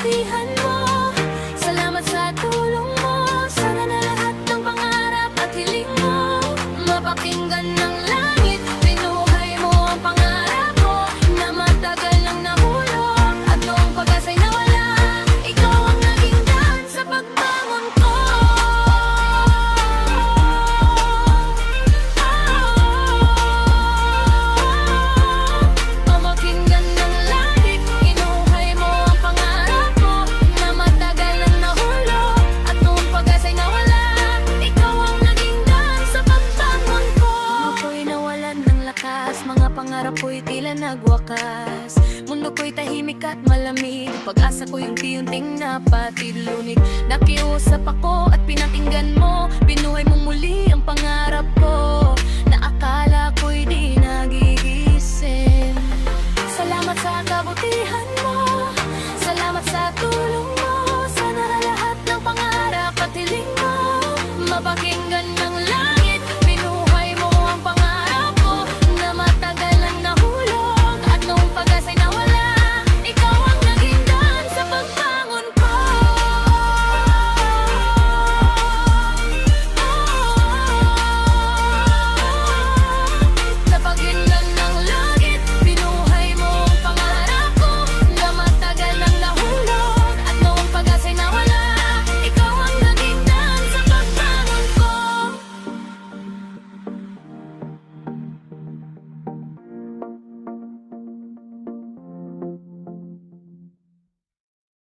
kabutihan mo. Salamat sa tulong mo. Sana na lahat ng pangarap at hiling mo mapakinggan ng langit. Binuhay mo ang pangarap ko na matagal nang nahulog. At noong pag-asa'y nawala, ikaw ang naging daan sa pagbangon ko. Mapakinggan ng langit. Binuhay mo ang pangarap ko na matagal nang nahulog. At noong pag-asa'y nawala, ikaw ang naging daan sa pagbangon ko. Ako'y nawalan ng lakas, mga pangarap ko'y tila nagwakas. Mundo ko'y tahimik at malamig, pag-asa ko'y unti-unting napatilunig. Nakiusap ako at pinakinggan mo, binuhay mo muli ang pangarap ko na akala ko'y di nagigising. Salamat sa kabutihan